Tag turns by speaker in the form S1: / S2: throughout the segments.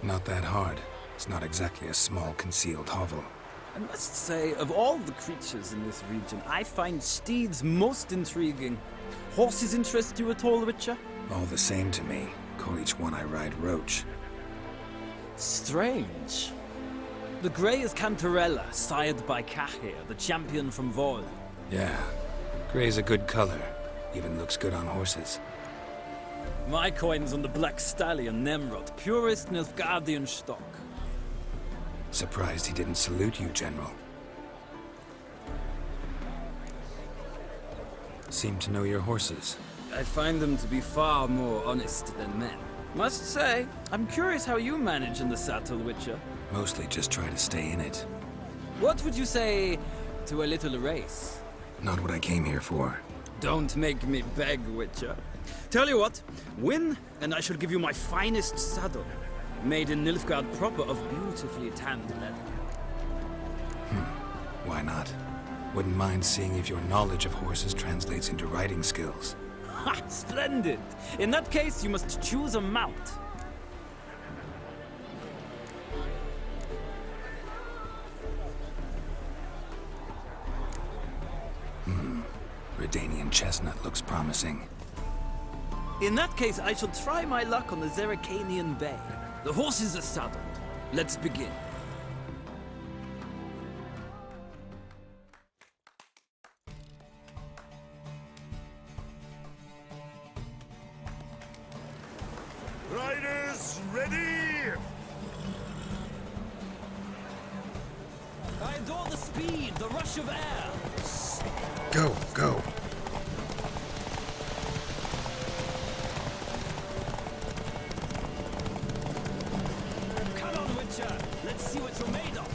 S1: Not that hard. It's not exactly a small concealed hovel.
S2: I must say, of all the creatures in this region, I find steeds most intriguing. Horses interest you at all, Witcher?
S1: All the same to me. Call each one I ride Roach.
S2: Strange. The grey is Cantarella, sired by Cahir, the champion from Vol.
S1: Yeah. Gray's a good color. Even looks good on horses.
S2: My coin's on the Black Stallion, Nemrod, purest Nilfgaardian stock.
S1: Surprised he didn't salute you, General. Seem to know your horses.
S2: I find them to be far more honest than men. Must say, I'm curious how you manage in the saddle, Witcher.
S1: Mostly just try to stay in it.
S2: What would you say to a little race?
S1: Not what I came here for.
S2: Don't make me beg, Witcher. Tell you what, win, and I shall give you my finest saddle. Made in Nilfgaard proper of beautifully tanned leather.
S1: Why not? Wouldn't mind seeing if your knowledge of horses translates into riding skills.
S2: Ha! Splendid! In that case, you must choose a mount.
S1: Redanian chestnut looks promising.
S2: In that case, I shall try my luck on the Zeracanian Bay. The horses are saddled. Let's begin.
S3: Riders, ready!
S2: I adore the speed, the rush of air.
S1: Go, go.
S2: Come on, Witcher. Let's see what you're made of.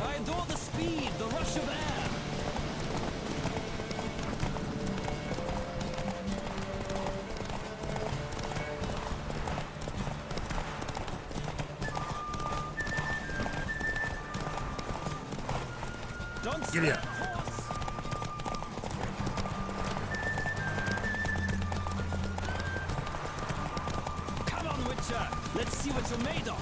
S2: I adore the speed, the rush of air. Don't
S1: Giddy
S2: stop,
S1: up.
S2: horse. Come on, Witcher. Let's see what you're made of.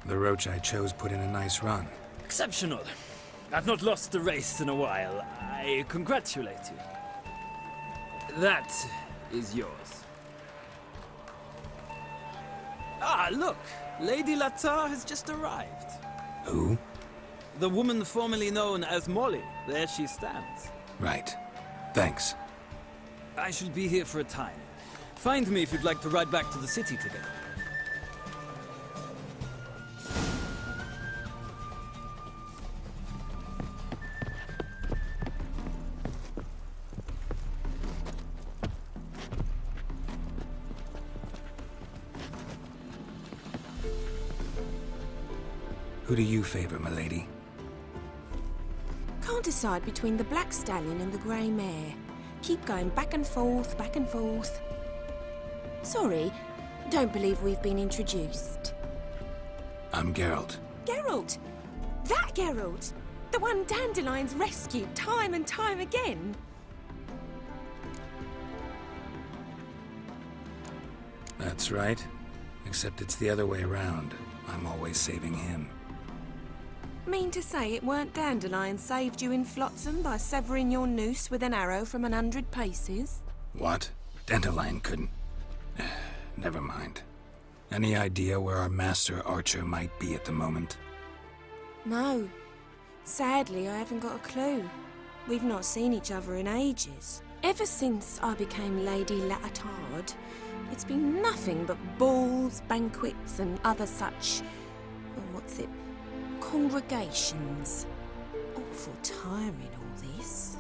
S1: The Roach I chose put in a nice run.
S2: Exceptional. I've not lost a race in a while. I congratulate you. That is yours. Ah, look! Lady Latar has just arrived.
S1: Who?
S2: The woman formerly known as Molly. There she stands.
S1: Right. Thanks.
S2: I shall be here for a time. Find me if you'd like to ride back to the city together.
S1: Who do you favor, milady?
S4: Can't decide between the Black Stallion and the Grey Mare. Keep going back and forth, back and forth. Sorry, don't believe we've been introduced.
S1: I'm Geralt.
S4: Geralt! That Geralt! The one Dandelion's rescued time and time again.
S1: That's right. Except it's the other way around. I'm always saving him.
S4: Mean to say it weren't Dandelion saved you in Flotsam by severing your noose with an arrow from 100 paces?
S1: What? Dandelion couldn't... Never mind. Any idea where our master archer might be at the moment?
S4: No. Sadly, I haven't got a clue. We've not seen each other in ages. Ever since I became Lady Latard, it's been nothing but balls, banquets, and other such... what's it? Congregations. Awful tiring, all this.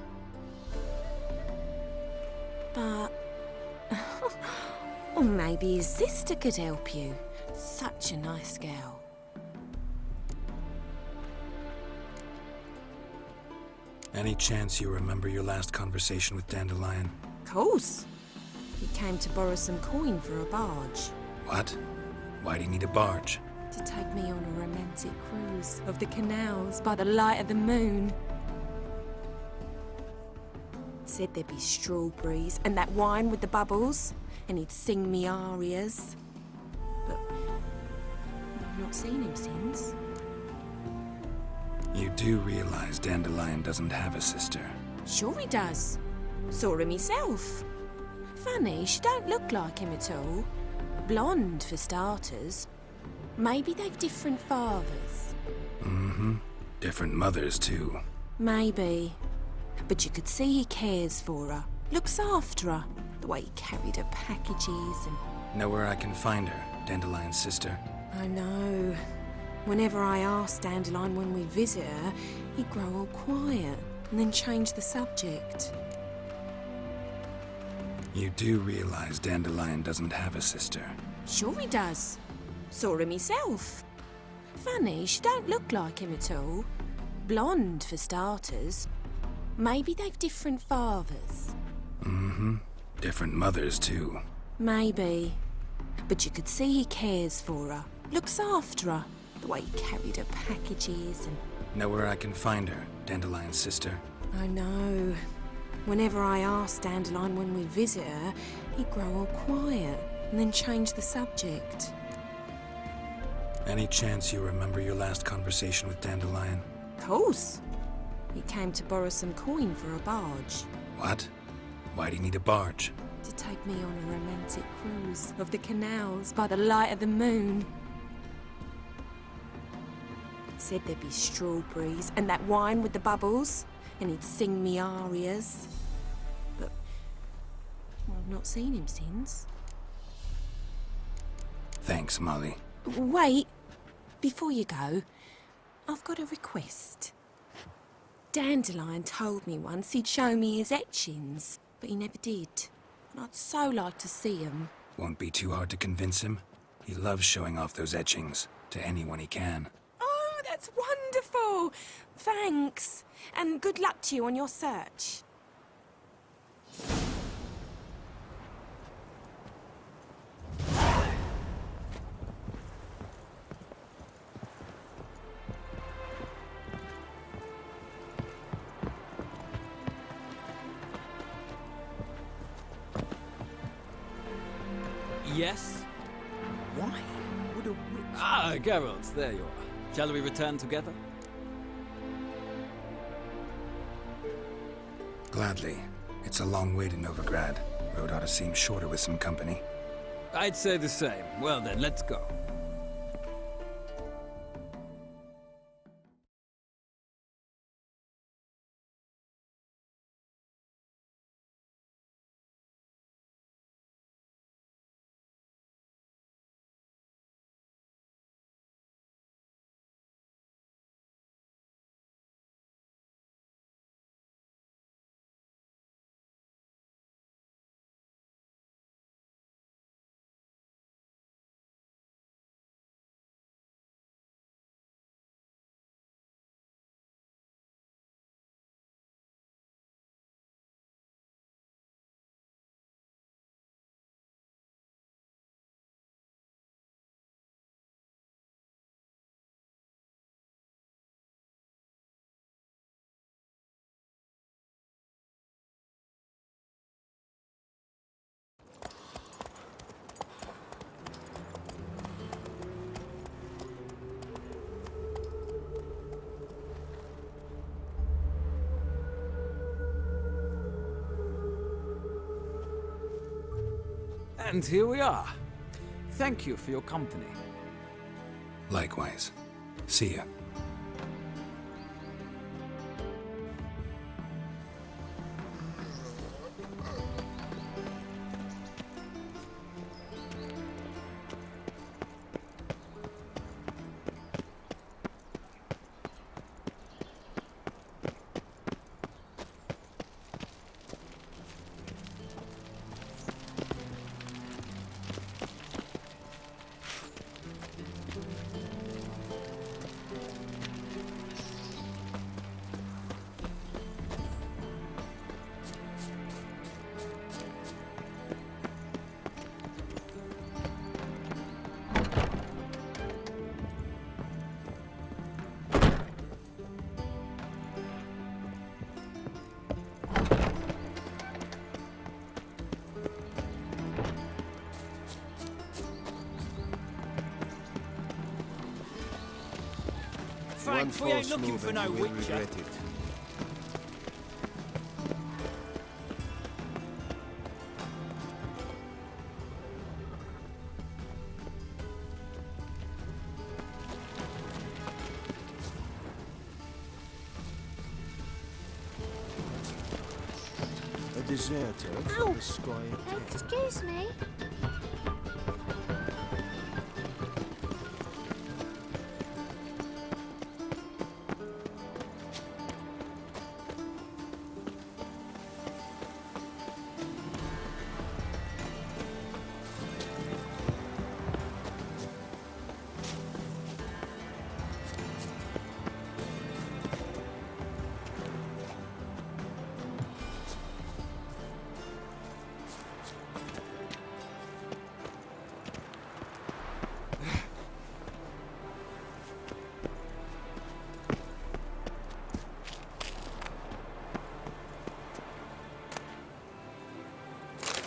S4: But... or maybe his sister could help you. Such a nice girl.
S1: Any chance you remember your last conversation with Dandelion?
S4: Course. He came to borrow some coin for a barge.
S1: What? Why'd he need a barge?
S4: To take me on a romantic cruise of the canals by the light of the moon. Said there'd be strawberries and that wine with the bubbles, and he'd sing me arias. But I've not seen him since.
S1: You do realize Dandelion doesn't have a sister?
S4: Sure he does. Saw him myself. Funny, she don't look like him at all. Blonde, for starters. Maybe they've different fathers.
S1: Mm-hmm. Different mothers, too.
S4: Maybe. But you could see he cares for her. Looks after her. The way he carried her packages and...
S1: Know where I can find her, Dandelion's sister?
S4: I know. Whenever I ask Dandelion when we visit her, he'd grow all quiet and then change the subject.
S1: You do realize Dandelion doesn't have a sister?
S4: Sure he does. Saw him myself. Funny, she don't look like him at all. Blonde, for starters. Maybe they've different fathers.
S1: Mm-hmm. Different mothers, too.
S4: Maybe. But you could see he cares for her. Looks after her. The way he carried her packages and...
S1: Know where I can find her, Dandelion's sister?
S4: I know. Whenever I ask Dandelion when we visit her, he'd grow all quiet and then change the subject.
S1: Any chance you remember your last conversation with Dandelion?
S4: Course. He came to borrow some coin for a barge.
S1: What? Why'd he need a barge?
S4: To take me on a romantic cruise of the canals by the light of the moon. Said there'd be strawberries and that wine with the bubbles, and he'd sing me arias. But I've not seen him since.
S1: Thanks, Molly.
S4: Wait, before you go, I've got a request. Dandelion told me once he'd show me his etchings, but he never did. And I'd so like to see them.
S1: Won't be too hard to convince him. He loves showing off those etchings to anyone he can.
S4: Oh, that's wonderful! Thanks, and good luck to you on your search.
S2: Yes? Why would a witch... Ah, Geralt, there you are. Shall we return together?
S1: Gladly. It's a long way to Novigrad. Road ought to seem shorter with some company.
S2: I'd say the same. Well then, let's go. And here we are. Thank you for your company.
S1: Likewise. See ya.
S2: fact, we ain't looking for no witcher.
S3: A deserter from the Squire.
S5: Excuse me.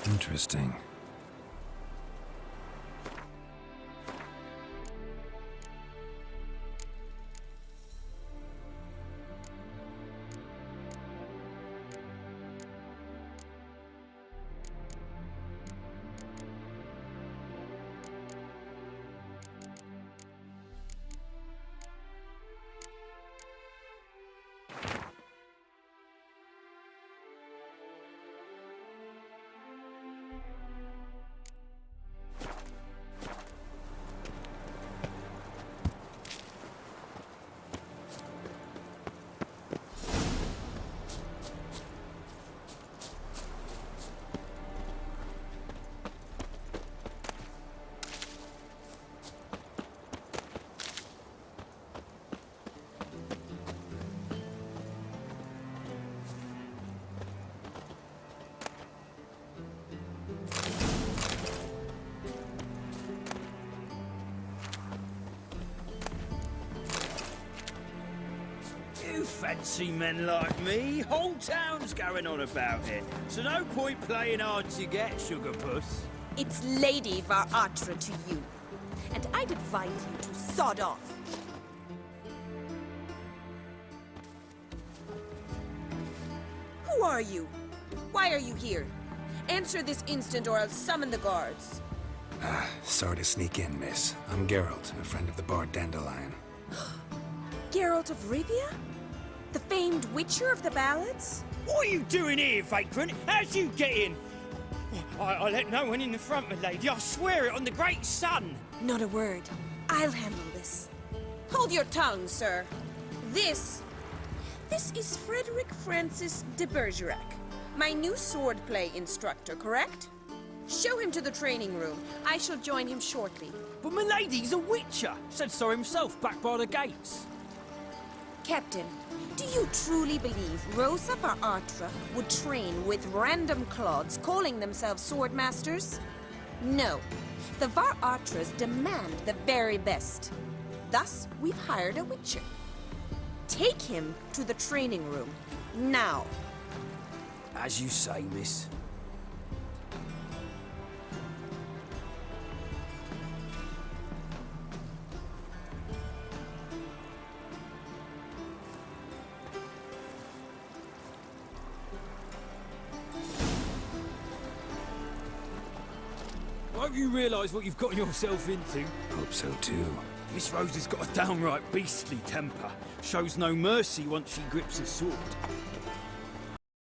S1: Interesting.
S2: You fancy men like me? Whole town's going on about it. So no point playing hard to get, sugar puss.
S6: It's Lady Varatra to you, and I'd advise you to sod off. Who are you? Why are you here? Answer this instant or I'll summon the guards.
S1: Sorry to sneak in, miss. I'm Geralt, a friend of the bard Dandelion.
S6: Geralt of Rivia? The famed witcher of the ballads?
S2: What are you doing here, vagrant? How'd you get in? I let no one in the front, my lady. I swear it on the great sun.
S6: Not a word. I'll handle this. Hold your tongue, sir. This is Frederick Francis de Bergerac, my new swordplay instructor, correct? Show him to the training room. I shall join him shortly.
S2: But my lady's a witcher. Said so himself back by the gates.
S6: Captain, do you truly believe Rosa Varatra would train with random clods calling themselves swordmasters? No. The Varatras demand the very best. Thus, we've hired a witcher. Take him to the training room, now.
S2: As you say, miss. I hope you realise what you've gotten yourself into.
S1: Hope so, too.
S2: Miss Rosa's got a downright beastly temper. Shows no mercy once she grips a sword.